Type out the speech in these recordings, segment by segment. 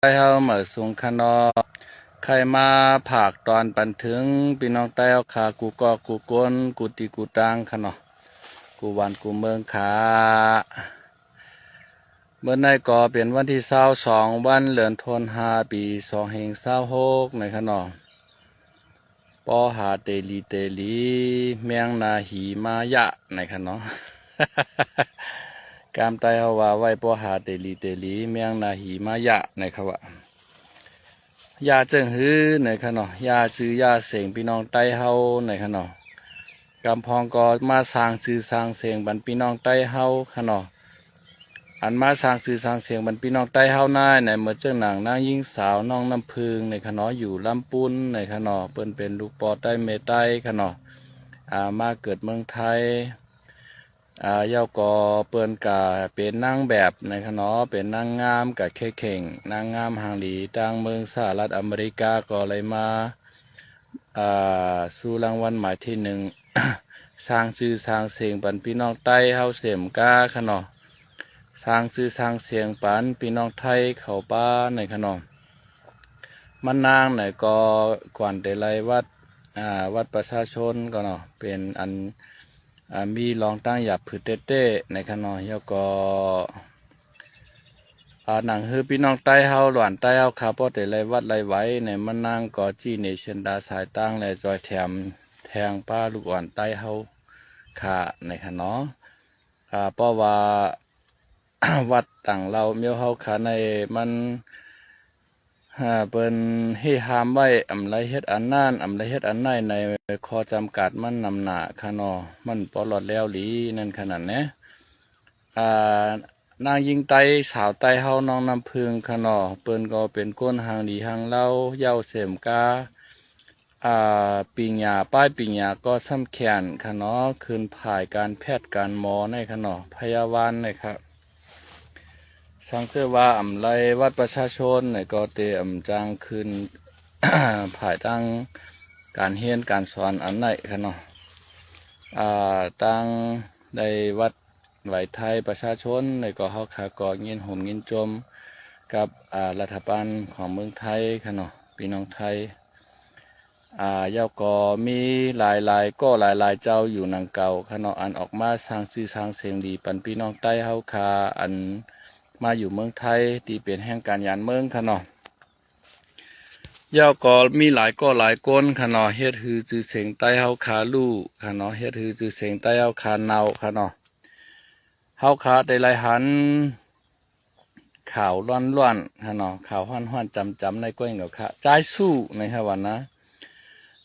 ไปเฮาเหมือสูงคะนอใครมาผากตอนปันถึงพี่น้องใต้เอาขากูก็กูก้นกูตีกูตังคะนอกูวันกูเมืองขาเมื่อในก็เป็นวันที่22วันเดือนธันวาปี2526ในคะนอปอหาเตลีเมียงนาหีมายะในคะนอ กามไตเฮาว่าไว้ปอหาเตลีเมียงนาหีมายะในคะวะยาเจิงฮื้อในคะเนาะยาจื้อยาเสียงพี่น้องไต้เฮาในคะเนาะกำพองก็มาสร้างชื่อสร้างเสียงบรรพี่น้องไต้เฮาคะเนาะอันมาสร้างชื่อสร้างเสียงบรรพี่น้องไต้เฮาหน้าในเมื่อเจ้าหนังนางยิ่งสาวน้องน้ำพึงในคะเนาะอยู่ลำปุนในคะเนาะเปิ้นเป็นลูกปอใต้เมใต้คะเนาะมาเกิดเมืองไทยเย้าก็เปิ้นกะเป็นนางแบบในคะเนาะเป็นนางงามกะเข่งนางงามหางหลีต่างเมืองสหรัฐอเมริกาก็เลยมาสู่รางวัลหมายที่หนึ่ง สร้างชื่อสร้างเสียงปันพี่น้องไต้เฮาเสียมกาคะเนาะสร้างชื่อสร้างเสียงปันพี่น้องไทยเข้าป้าในคะเนาะมันนางไหนก็กวนแต่ไรวัดประชาชนก็เนาะเป็นอันมีรองตั้งหยับผืดเต้ในคะเนาะแล้วก็หนังคือพี่น้องใต้เฮาหลานใต้เฮาคาพอแต่ไรวัดไรไว้ในมันนางก็จี้เนชั่นดาสายตั้งและจอยแถมแทงป้าลูกอ่อนใต้เฮาขาในคะเนาะเพราะว่า วัดต่างเราเมียวเฮาขาในมันเปิ้นให้ห้ามไว้อำไรเฮ็ดอันนั้นอำไรเฮ็ดอันไหนในข้อจำกัดมันนำหนาคะเนาะมันปลอดแล้วหลีนั่นขนาดนี้นางยิงไตสาวไตเฮาน้องน้ำพึงคะเนาะเปิ้นก็เป็นก้นหางดีหางเล่าเย้าเสมกาปิญญาป้ายปิญญาก็ซ้ำแขนคะเนาะคืนผ่ายการแพทย์การหมอในคะเนาะพยาบาลนะครับสังเกตว่าอำไรวัดประชาชนในก็เตอำจางคืน ผ่ายตั้งการเฮียนการสอนอันไหนคะเนาะตั้งในวัดไหวไทยประชาชนในก็เฮาขาก่อเงินห่มเงินจมกับรัฐบาลของเมืองไทยค่ะเนาะพี่น้องไทยเย้าก็มีหลายเจ้าอยู่นังเก่าค่ะเนาะอันออกมาสร้างชื่อสร้างเสียงดีปันพี่น้องใต้เฮาคาอันมาอยู่เมืองไทยที่เป็นแห่งการยานเมืองค่ะเนาะเย้าก็มีหลายก้นค่ะเนาะเฮ็ดฮือจือเสียงใต้เฮาคาลู่ค่ะเนาะเฮ็ดฮือจือเสียงใต้เฮาคาเนาค่ะเนาะเฮาขาได้หลายหันข่าวร้อนฮะเนาะข่าวห้อนจำในก้อยเงาค่ะใจสู้ในฮะวันนะ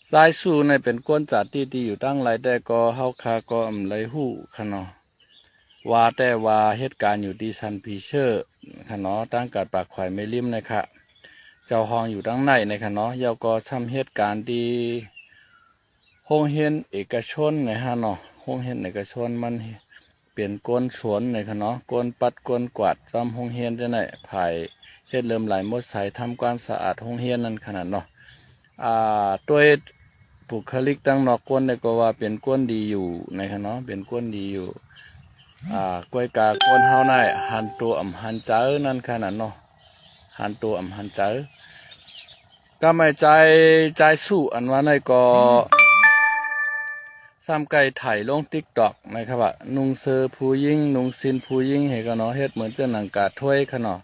ใจสู้ในเป็นก้นจัดที่อยู่ตั้งหลายแต่ก็เฮาขาก็อำไรหู้ค่ะเนาะว่าแต่ว่าเหตุการณ์อยู่ที่ซันพีเชอร์ค่ะเนาะตั้งกัดปากข่อยไม่ริมนะคะเจ้าห้องอยู่ตั้งในค่ะเนาะเยาก็ทำเหตุการณ์ที่โรงเรียนเอกชนในฮะเนาะโรงเรียนเอกชนมันเปลี่ยนก้นสวนในค่ะเนาะก้นปัดก้นกวาดจำห้องเฮียนจะไหนภายเฮ็ดเริ่มไหลมดใสทำความสะอาดห้องเฮียนนั่นขนาดเนาะตัวบุคลิกตั้งนอกก้นเนี่ยก็ว่าเป็นก้นดีอยู่ในค่ะเนาะเป็นก้นดีอยู่กล้วยกาก้นเฮาได้หันตัวหันเจอนั่นขนาดเนาะหันตัวหันเจอก็ไม่ใจสู้อันว่าในก็ซ้ำไก่ไถ่ลงติ๊กตอกนะครับว่านุ่งเสื้อผู้ยิ่งนุ่งซินผู้ยิ่งเห็นกันเนาะเฮ็ดเหมือนเจ้าหนังกาถ้วยขนาด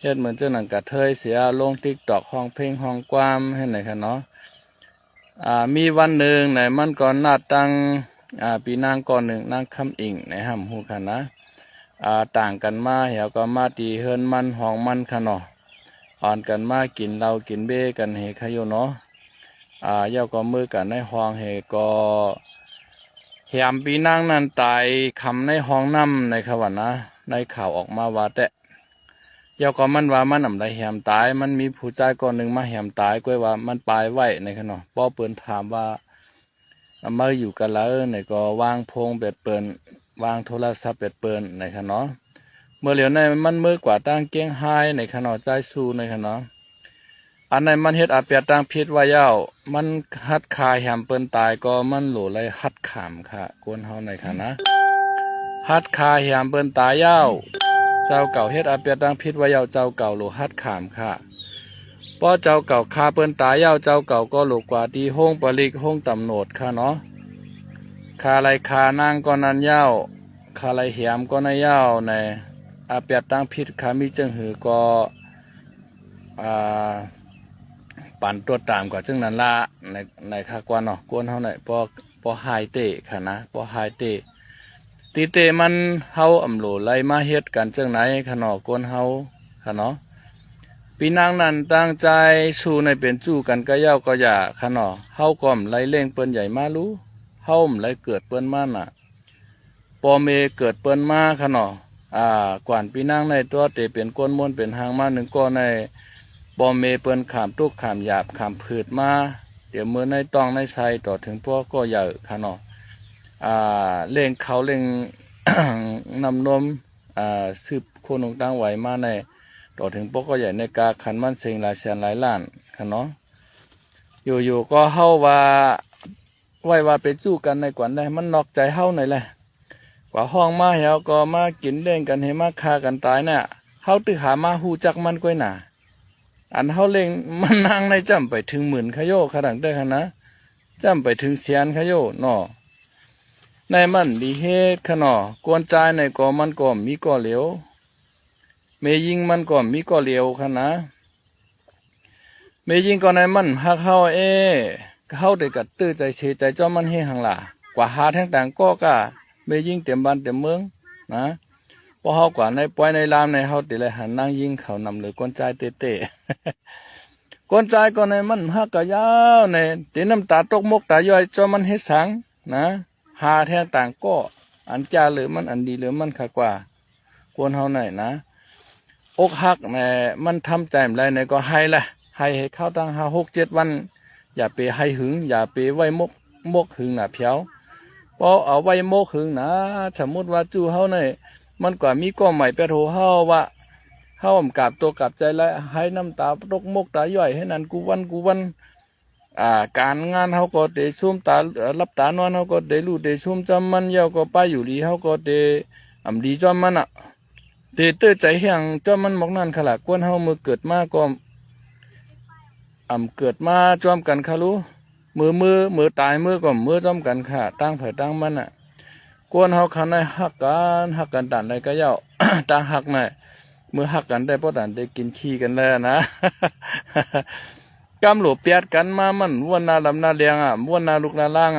เฮ็ดเหมือนเจ้าหนังกาเทยเสียลงติ๊กตอกห้องเพลงห้องกวามให้ไหนคะเนาะมีวันหนึ่งไหนมันก่อนนาตั้งปีนางก่อนหนึ่งนางคำอิงในห้ำหูค่ะนะต่างกันมาเหี่ยวก็มาตีเฮินมันห้องมันค่ะเนาะอ่อนกันมากินเหล้ากินเบ้กันเฮขยเนาะเย้าก็มือกันในห้องเฮก็แหมปีนางนั้นตายคำในห้องน้ำในขวัญนะในข่าวออกมาว่าแต่เย้าก็มันว่ามันอะไรแหมตายมันมีผู้ชายก่อนหนึ่งมาแหมตายก็ว่ามันปลายไว้ในขณะป้อเปิ้นถามว่ามาอยู่กันแล้วในก็วางพงเบ็ดเปิ้นวางโทรศัพท์เบ็ดเปิ้นในขณะเมื่อเหลียวในมันมือกว่าตั้งเกี้ยงไฮ้ในขณะใจสู้ในขณะอันไหนมันเฮ็ดอาเปียตั้งพิษว่าเย้ามันฮัดคายแหมเปิ้นตายก็มันโหลไรฮัดขามค่ะกวนเฮาในค่ะนะฮัดคายแหมเปิ้นตายเย้าใจ จ้าเก่าเฮ็ดอาเปียดังพิษว่าเยาเจ้าเก่าโลหัดขามค่ะป้อเจ้าเก่าคาเปิ้นตายเยาเจ้าเก่าก็โลกว่าดีห้องปลิกห้องตำโนดค่ะเนาะคาไรคานางก็นันเย้าคาไรเหียมก็นายเย้าในอาเปียดังพิษขามีจึงหือก็ปั่นตัวตามกว่าจึงนั้นละในคากวนเนาะกวนเฮาหน่อยพอหายเตะค่ะนะพอหายเตะตีเตมันเฮาอำโหลไล่มาเฮ็ดกันจังไหนค่ะเนาะกวนเฮาค่ะเนาะปีนางนั้นตั้งใจสู้ในเป็นจู้กันก็เย้าก็อย่าค่ะเนาะเฮาก็อำไล่เล่งเปิ้นใหญ่มารู้เฮาอำไล่เกิดเปิ้นมาน่ะปอเมเกิดเปิ้นมาค่ะเนาะกวนปีนางในตัวเตเป็นก้นม้วนเป็นหางมาหนึ่งก็ในปอเมเปิ้นขามทุกขามหยาบขามผืดมาเดี๋ยวมือในต้องในใส่ต่อถึงพวกก็ใหญ่ค่ะเนาะเล่งเขาเล่ง นำนมสืบโคนงตั้งไหวมาในต่อถึงพวกก็ใหญ่ในกาขันมันเสียงหลายแสนหลายล้านค่ะเนาะอยู่ๆก็เฮาว่าไว้ว่าไปจู้กันในกวนได้มันนอกใจเฮาหน่อยแหละกว่าห้องมาเหี่ยวก็มากินเล่นกันให้มาฆ่ากันตายเนี่ยเฮาตึกหามาหูจักมันก้อยหนาอันเฮาเล่งมันนางในจำไปถึง10,000ขโยขนาดได้ค่ะนะจำไปถึงแสนขโยเนาะในมันดีเฮ็ดขะเนาะกวนใจในก็มันก็มีก็เหลวเมยิงมันก็มีก็เหลวค่ะนะเมยิงก็ในมันฮักเฮาเฮาได้กัดตื้อใจเฉยใจจ้อมันเฮหังล่ะกว่าหาทั้งต่างก็กะเมยิงเต็มบ้านเต็มเมืองนะพอเฮากว่าในปล่อยในลามในเฮาติเลยหันนางยิงเขานำเลยกวนใจเตะกวนใจก็ในมันฮักกะยาวในตีน้ำตาตกมกตาย่อยจ้อมันเฮ็ดสังนะหาแท้ต่างก็อันจ้าหรือมันอันดีหรือมันขากว่าควรเฮาหน่อยนะอกหักแน่มันทำใจอะไรในก็ให้แหละให้เข้าตั้ง5-6-7 วันอย่าไปให้หึงอย่าไปไว้มกหึงน่ะเพียวเพราะเอาไว้มกหึงนะสมมุติว่าจู่เฮาเนี่ยมันกว่ามีก็ใหม่ไปโทเฮาว่าเฮากราบตัวกราบใจแล้วให้น้ำตาตกมกตาย่อยให้นั่นกูวันการงานเฮาก็ได้ซุ่มตารับตานอนเฮาก็ได้รู้ได้ซุ่มจำมันเยาก็ไปอยู่ดีเฮาก็ได้ดีจอมมันเตื้อใจเฮียงจอมมันหมอกนั่นขละกวนเฮามือเกิดมาก็เกิดมาจอมกันค่ะรู้มือตายมือก็มือจอมกันค่ะตั้งไผตั้งมันกวนเฮาคันได้ฮักกันตันได้ก็เย้า ตั้งฮักหน่อยมือฮักกันได้เพราะตันได้กินขี้กันแล้วนะ กำหลวเปียดกันมามันวนนาลำนาเลียงวนนาลูกนาล่าง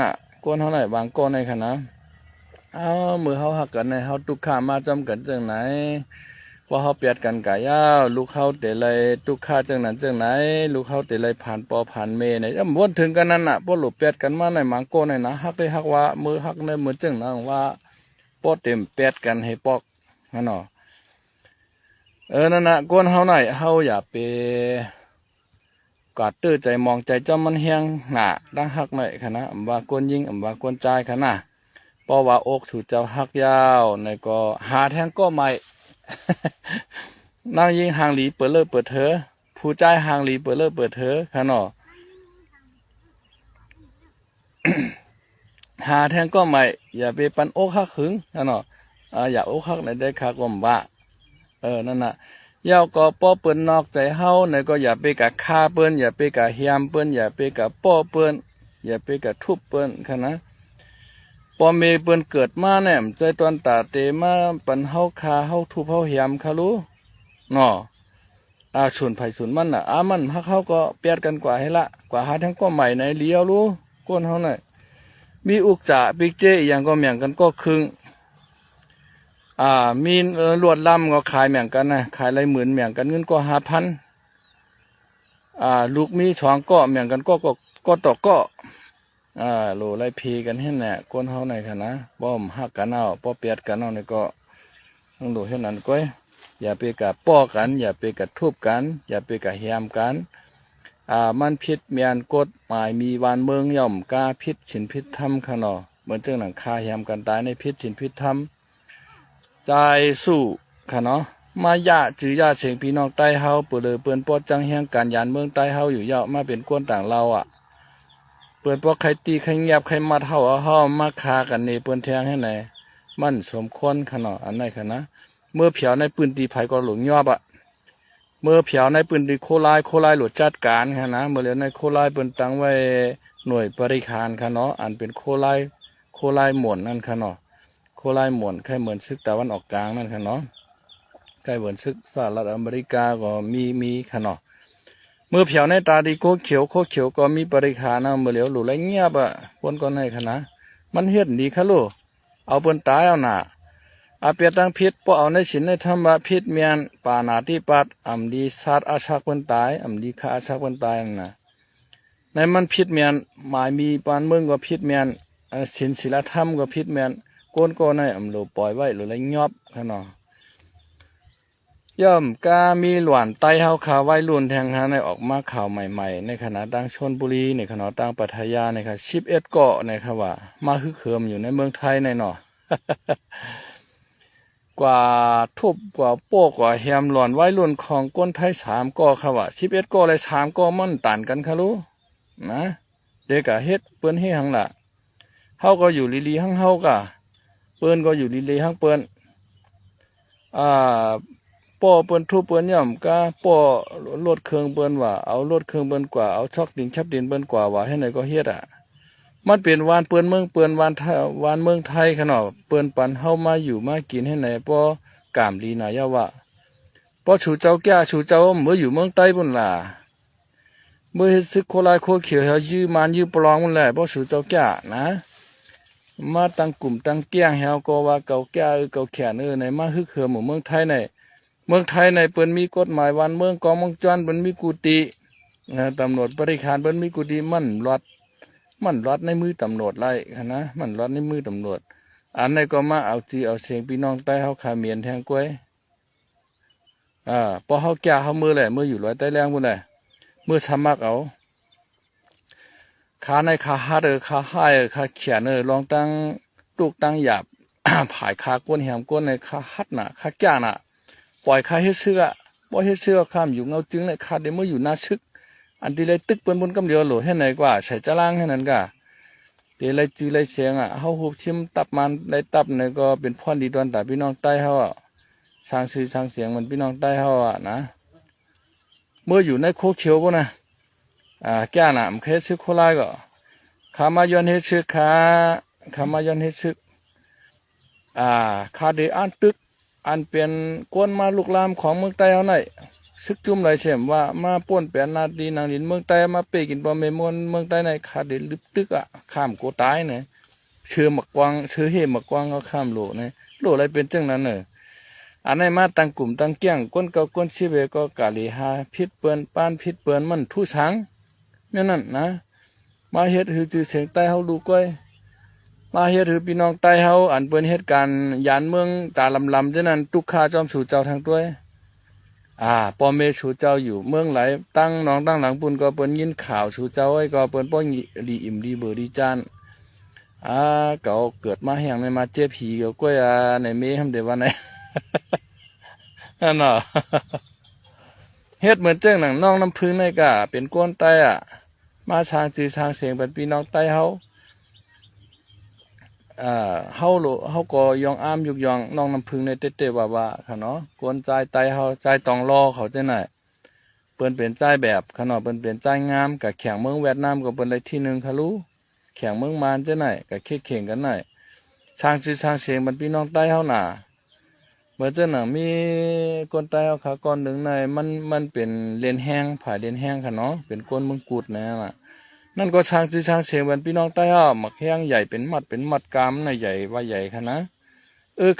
กวนเฮาหน่อยบางก้อนในขณะมือเฮาหักกันในเฮาตุกข้ามาจำกันจังไหนว่าเฮาเปียดกันกะยาวลูกเฮาเตเลยตุกข้าจังนั้นจังไหนลูกเฮาเตเลยผ่านปอผ่านเมในวนถึงกันนั่นพวกหลวเปียดกันมาในบางก้อนในนะฮักได้ฮักว่ามือฮักในมือจังนั้นว่าปอเต็มเปียดกันให้ปอกนั่นเนาะนั่นกวนเฮาหน่อยเฮาอย่าไปกอดตื้อใจมองใจจอมมันเฮียงหนาดังฮักหน่อยค่ะนะว่ากวนยิงว่ากวนใจค่ะนะเพราะว่าอกถูกเจ้าฮักยาวในก็หาแทงก็ไม่ นางยิงหางหลีเปิดเลิกเปิดเถอผู้ใจหางหลีเปิดเลิกเปิดเถอค่ะเนาะ หาแทงก็ไม่อย่าไปปันอกฮักหึงค่ะเนาะอย่าอกฮักในได้ค่ะก็ว่านั่นน่ะเย้าก็ป้อเปิ้นนอกใจเฮาในก็อย่าไปกะฆ่าเปิ้นอย่าไปกะเฮียมเปิ้นอย่าไปกะป้อเปิ้นอย่าไปกะทุบเปิ้นค่ะนะปอเมเปิ้นเกิดมาเนี่ยใจตอนตาเตมาปันเฮาฆ่าเฮาทุบเฮาเฮียมค่ะรู้เนาะส่วนไผส่วนมันมันฮักเฮาก็เปียดกันกว่าให้ละกว่าหาทั้งก็ใหม่ในเลี้ยวรู้ก้นเฮาหน่อยมีอุกจะปิกเจอย่างก็เหมียงกันก็ครึ่งมีลวดล่ำก็ขายเหมือนกันนะขายไรหมื่นเหมือนกันเงินก็5,000ลูกมี2ก็เหมือนกันก็ต่อก็โลไรพีกันให้แน่ก้นเฮาในค่ะนะป้อมฮักกันเอาป้อเปียดกันเอาเนี่ยก็ต้องดูให้นั้นก้อยอย่าไปกับป้อกันอย่าไปกับทุบกันอย่าไปกับเฮียมกันมันผิดเมียนกฎหมายมีวานเมืองย่อมกาผิดศีลผิดธรรมค่ะเนาะเหมือนเจ้าหนังคาเฮียมกันตายในผิดศีลผิดธรรมใจสู้ค่ะเนาะมายะจือยาเฉียงพี่น้องใต้เฮาเปิดเลยเปิ้นปอจังเฮียงการยานเมืองใต้เฮาอยู่ยาวมาเป็นก้นต่างเราเปิดปอใครตีใครเงียบใครมัดเฮามาคากันนี่เปิ้นแทงให้ไหนมันสมควรค่ะเนาะอันไหนค่ะนะ เมื่อเผียวในปืนตีไผก็หลงยอบเมื่อเผียวในปืนตีโคลายหลุดจัดการค่ะนะเมื่อเหลียวในโคลายเปิ้นตั้งไว้หน่วยบริการค่ะเนาะอันเป็นโคลายหม่วนนั่นค่ะเนาะโคลายหม่วนแค่เหมือนซึกตะวันออกกลางนั่นค่ะเนาะใกล้เหมือนซึกสหรัฐอเมริกาก็มีค่ะเนาะเมื่อเผียวในตาดีโคเขียวก็มีบริการนะเมื่อเหลียวหลุดไรเงียบปนก็ในค่ะนะมันเฮ็ดดีค่ะลูกเอาเปิ้นตายเอาหน้าอาเปียตังพิษพอเอาในศีลในธรรมะพิษเมียนปานาติปัตอำดีสัตอาชักเปิ้นตายอำดีฆ่าอาชักเปิ้นตายนั่นน่ะในมันพิษเมียนหมายมีปานเมืองก็พิษเมียนศีลศีลธรรมก็พิษเมียนโกนก็ในอำโลปล่อยไว้หรือไรยอบค่ะเนาะย่อมกามีหลวนไตเฮาขาไว้รุ่นแทงหาในออกมาข่าวใหม่ๆในขณะดังชลบุรีในขณะดังปัทยาในค่ะ11เกาะในค่ะว่ามาฮึกเหิมอยู่ในเมืองไทยในเนาะ กว่าทุบกว่าโป้กว่าแฮมหลอนไว้รุ่นของก้นไทย3ก่อค่ะว่า11ก่อเลย3ก่อมันต่านกันค่ะรู้นะเด็กก็เฮ็ดเปิ้นเฮ็ดหังล่ะเฮาก็อยู่ลีๆหังเฮากะเปิ้นก็อยู่ลีๆหังเปิ้นป้อเปิ้นทุบเปิ้นย่อมก็ป้อรถเครื่องเปิ้นว่าเอารถเครื่องเปิ้นกว่าเอาช็อกดินชับดินเปิ้นกว่าว่าให้ไหนก็เฮ็ดมันเป็นวานเปิ้นเมืองเปิ้นวานเมืองไทยขนาดเปิ้นปันเฮามาอยู่มากินให้ไหนป้อกามลีนายะว่าป้อชูเจ้าแก่ชูเจ้าเมื่ออยู่เมืองใต้พุ่นล่ะเมื่อเฮ็ดซึกโคลายโคเขียวเฮายื้อมันยื้อปลองพุ่นแหละป้อชูเจ้าแก่นะมาตั้งกลุ่มตั้งเกี้ยงเฮาก็ว่าเก่าแก่เก่าแขนในมาฮึกเหิมหมู่เมืองไทยในเมืองไทยในเปิ้นมีกฎหมายวันเมืองกองวงจรเปิ้นมีกุฏิตำรวจบริการเปิ้นมีกุฏิมันรัดในมือตำรวจไล่นะมันรัดในมือตำรวจอันนี้ก็มาเอาจีเอาเสียงพี่น้องใต้เฮาขาเมียนแทงกล้วยพอเฮาแก่เฮามือแหละมืออยู่ร้อยใต้แรงพุ่นแหละมือสมักเอาขาในขาฮัดขาให้ขาเขียนลองตั้งตุกตั้งหยาบ ผายขาก้นแหมก้นในขาฮัดน่ะขาแก่น่ะปล่อยขาเฮ็ดเสื้อบ่เฮ็ดเสื้อข้ามอยู่เงาจึงในขาเดมืออยู่หน้าชึกอันที่เลยตึกเปิ้นบนกำเดียวโหลให้ไหนกว่าใส่จะล่างให้นั้นกะเดี๋ยวเลยจื้อเลยเสียงเฮาฮูบชิมตับมันได้ตับเนี่ยก็เป็นพรดีดวนตาพี่น้องใต้เฮาสร้างชื่อสร้างเสียงมันพี่น้องใต้เฮานะเมื่ออยู่ในโคเขียวบ่นะแก่น่ะมันเคยซึกโคลายก็ขามาย้อนเฮ็ดซึกขามาย้อนเฮ็ดซึกขาเดอันตึกอันเป็นก้นมาลุกลามของเมืองใต้เฮาไหนซึกจุ่มไหลเสียมว่ามาป่นแปลนนาดีนางดินเมืองใต้มาเปกินบ่เมมวนเมืองใต้ในขาเดลึบตึกข้ามโกตายเนี่ยเชื่อหมักกวางเชื่อเฮหมักกวางก็ข้ามโลเนี่ยโลอะไรเป็นจังนั้นอันไหนมาตั้งกลุ่มตั้งเกี้ยงก้นเก่าก้นชีเวก็กาลีหาพิษเปิ้นปานพิษเปิ้นมันทุสังเนี่ยนั่นนะมาเฮ็ดหือจือเสียงใต้เฮาดูก้อยมาเฮ็ดหือพี่น้องใต้เฮาอันเปิ้นเฮ็ดการยานเมืองตาลำๆจังนั้นตุกข้าจอมสู่เจ้าทางด้วยปอเมชูเจ้าอยู่เมืองไหลตั้งน้องตั้งหลังปุ่นก็เปิ้นยินข่าวชูเจ้าไว้ก็เปิ้นป้องดีอิ่มดีเบอร์ดีจานเก่าเกิดมาแห้งในมาเจ็บผีก็ก้อยในเมทำเดี๋ยววันไหน นั่นเนาะ เฮ็ดเหมือนเจ้งหนังน้องน้ำพึ่งในกะเป็นก้นใต้มาช้างจือช้างเสียงเป็นพี่น้องใต้เฮาเฮาก็ยองอ้ามยุกยองน้องน้ำพึ่งในเต้ๆว่าค่ะเนาะกวนใจไตเฮาใจตองรอเขาจังไหนเปิ้นเป็นใจแบบค่ะเนาะเปิ้นเป็นใจงามกับแข่งเมืองเวียดนามก็เปิ้นได้ที่1ค่ะรู้แข่งเมืองมานจังไหนก็เข่งกันไหนช้างจือช้างเสียงเป็นพี่น้องใต้เฮาน่ะเมื่อเจ้าหนังมีคนใต้เฮาขาก่อนหนึ่งในมันเป็นเลนแห้งผายเลนแห้งค่ะเนาะเป็นก้นมงกุฎนะนั่นก็ช้างจือช้างเสียงเป็นพี่น้องใต้เฮาหมักแห้งใหญ่เป็นมัดกามในใหญ่ว่าใหญ่ค่ะนะ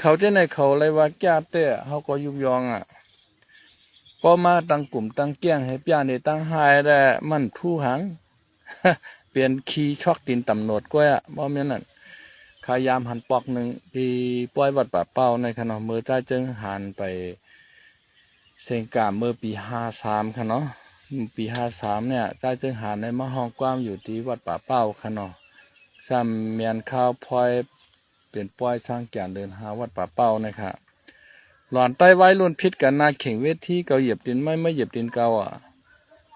เขาจะในเขาอะไรว่าแก่เต้เฮาก็ยุบยองพอมาตั้งกลุ่มตั้งเกี้ยงให้ป้านี่ตั้งหายได้มันทู่หัง เปลี่ยนขี้ช็อกดินตำโหนดก้อยบ่แม่นนั่นขายามหันปอกหนึ่งที่ปล่อยวัดป่าเป้าในขณะเมื่อใจจึงหันไปเสียงกามเมื่อปี53ค่ะเนาะปี53เนี่ยใจจึงหันในมห้องกว้างอยู่ที่วัดป่าเป้าค่ะเนาะซ้ำเมียนข้าวพลอยเปลี่ยนปล่อยสร้างแก่นเดินหาวัดป่าเป้านะคะหลอนใต้ไว้รุ่นพิษกันนาเข่งเวทีเกาเหยียบดินไม่เหยียบดินเกา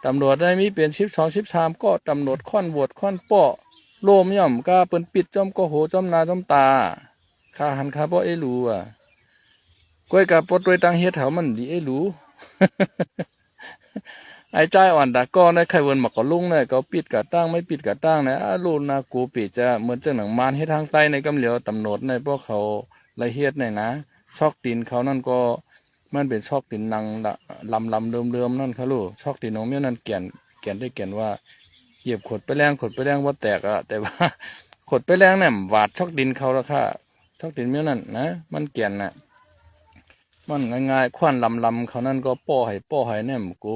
ตำรวจได้มีเป็น12 13ก็ตำรวจค่อนโหวดค่อนป้อโลมย่อมก็เปิ้นปิดจอมก็โหจอมนาจอมตาข้าหันข้าบ่รู้ ก้อยกับปดด้วยตังเฮ็ดเถามันดีไอ้รู้ ไอ้ใจอ่อนตะก้อในใครเวินมาก็ลุงเนี่ยก็ปิดกะตั้งไม่ปิดกะตั้งนะลูกนากูปิดจะเหมือนเจ้าหนังมารให้ทางใต้ในกำเหลียวตำหนดในพวกเขาละเฮ็ดเนี่ยนะชอกตีนเขานั่นก็มันเป็นชอกตีนนังลำเดิมนั่นค่ะลูกชอกตีนน้องเมี้ยนั่นแก่นได้แก่นว่าเหยียบขดไปแรงว่าแตกอะแต่ว่า ขดไปแรงเนี่ยหวาดชอกดินเขาแล้วค่ะชอกดินเมี้ยนั่นนะมันแก่นน่ะมันง่ายๆควันลำเขานั่นก็ป้อให้เนี่ยมกู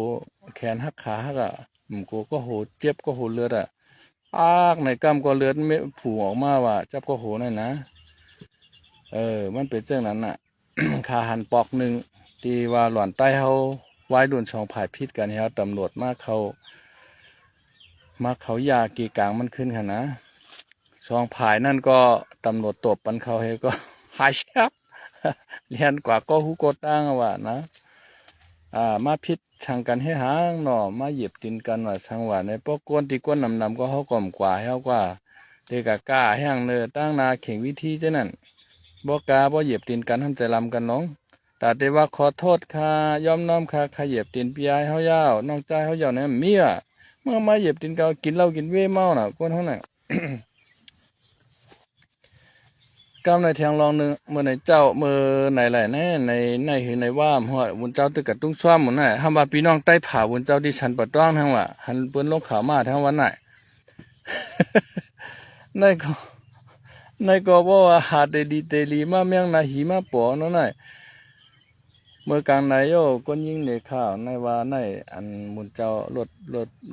แขนหักขาหักอ่ะกูก็โหเจ็บก็โหเลือดอ่ะในกล้ามก็เลือดไม่ผูออกมาว่าจับก็โหนั่นนะมันเป็นเรื่องนั้นน่ะ ขาหันปอกหนึ่งที่ว่าหล่อนใต้เขาไว้ดุนช่องผายพิษกันครับตำรวจมาเขายากีกลางมันขึ้นค่ะนะช่องผายนั่นก็ตำรวจตบปันเขาเฮก็ หายชับ เรียนกว่าก็ฮู้กดตั้งว่านะมาพิษช่างกันให้หางหน่อมาเหยียบกินกันว่าช่างว่าในพวกกวนตีกวนนำก็เขาก่อมกว่าเฮากว่าเด็กกล้าแห้งเนอตั้งนาเข่งวิธีเจ้านั่นบ่กล้าบ่เหยียบตีนกันทำใจลำกันน้องแต่ได้ว่าขอโทษค่ะยอมน้อมค่ะขเหยียบตีนพี่ยายเฮายาวน้องใจเฮายาวเนี่ยเมียเมื่อมาเหยียบตีนก็กินเหล้ากินเว้เมาน่ะกวนเฮาน่ะ กำในเทียงรองหนึ่งเมื่อในเจ้าเมื่อไหนไหลแน่ในหือในว่าหัววุนเจ้าตึกกับตุ้งซ้อมหมดน่ะห้ามว่าพี่น้องใต้ผาวุนเจ้าที่ฉันปัดต้องทั้งว่าหันเปิ้นลงขาวมาทั้งวันน่ะ ในก็บอกว่าหาเตดีเตลีมาเมียงนาหีมาปอนั่นน่ะเมื่อกลางนายโยก้นยิงในข้าวในว่าในอันวุนเจ้า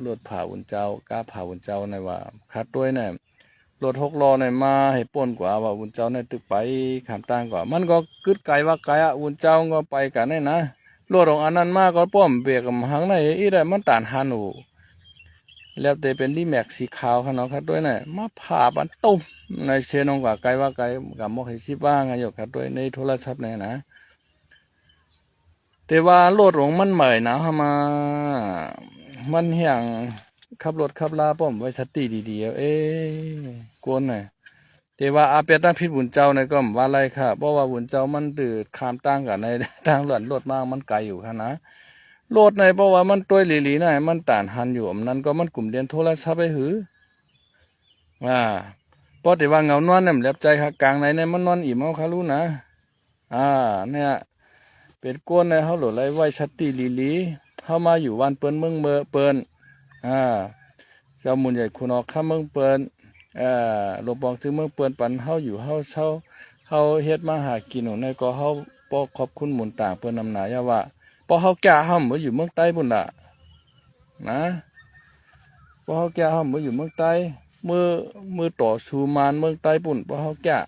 รถผาวุนเจ้ากล้าผาวุนเจ้าในว่าคัดด้วยเนี่ย รถ6 ล้อเนี่ยมาให้ป่นกว่าว่าวุนเจ้าในตึกไปขามต่างกว่ามันก็กึดไกลว่าไกลอ่ะวุนเจ้าก็ไปกันได้นะรถของอันนั้นมาก็ป้อมเบรกกับหางในอีได้มันตานหันหูแล้วแต่เป็นดีแม็กสีขาวค่ะน้องครับด้วยเนี่ยมาผ่าบันตุ้มในเชนองกว่าไกลว่าไกลกับมอกให้ชิบ้างไงอยู่ครับด้วยในโทรศัพท์เนี่ยนะแต่ว่ารถของมันใหม่นะฮะมันเหี่ยงขับรถขับลาป้อมไว้สติดีๆกวนหน่อย แต่ว่าอาเปียตั้งพิษบุญเจ้าในก็ว่าไรค่ะเพราะว่าบุญเจ้ามันตื่นข้ามตั้งกันใน ทางหลวนรถมากมันไกลอยู่ค่ะนะรถในเพราะว่ามันตัวหลีๆนะมันต่านหันอยู่อำนั้นก็มันกลุ่มเรียนโทรศัพท์ไปหืออ่าเพราะแต่ว่าเงานอนเนี่ยมันเล็บใจค่ะกลางในเนี่ยมันนอนอิ่มเอาค่ะรู้นะเนี่ยเป็นก้นในเขาหลุดไรไว้ชัดตีหลีๆเข้ามาอยู่วันเปิ้นเมืองเปิ้นเจ้ามุนใหญ่คุณออกข้ามเมืองเปิ้นหลวงปองซื้อเมืองเปิ้นปันเฮาอยู่เฮาเช่าเฮาเฮ็ดมาหากินหนูในก็เฮาปอขอบคุณหมุนต่างเปิ้นนำหนายว่าพอเฮาแก่เฮาบ่อยู่เมืองใต้พุ่นน่ะนะพอเฮาแก่เฮาบ่อยู่เมืองใต้มือต่อสู้มารเมืองใต้พุ่นพอเฮาแก่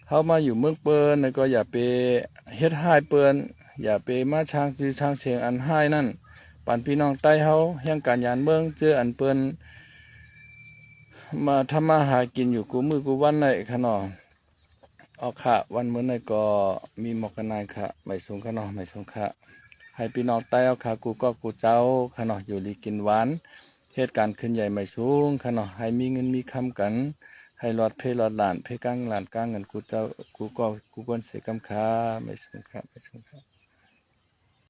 เฮามาอยู่เมืองเปิ้นก็อย่าไปเฮ็ดให้เปิ้นอย่าไปมาช้างจือช้างเสียงอันให้นั่นปันพี่น้องใต้เฮาแห่งการยานเมืองเจออันเปิ้นมาทำมาหากินอยู่กูมือกูวันในขนอออกค่ะวันเมื่อในก็มีหมอกกันนายค่ะไม่สูงขนอไม่สูงค่ะให้พี่น้องใต้เอาค่ะกูก็กูเจ้าขนออยู่ลีกินหวานเหตุการณ์ขึ้นใหญ่ไม่สูงขนอให้มีเงินมีคำกันให้หลอดเพลอดหลานเพกลางหลานกลางเงินกูเจ้ากูก็กูควรเสียกำค่าไม่สูงค่ะไม่สูงค่ะ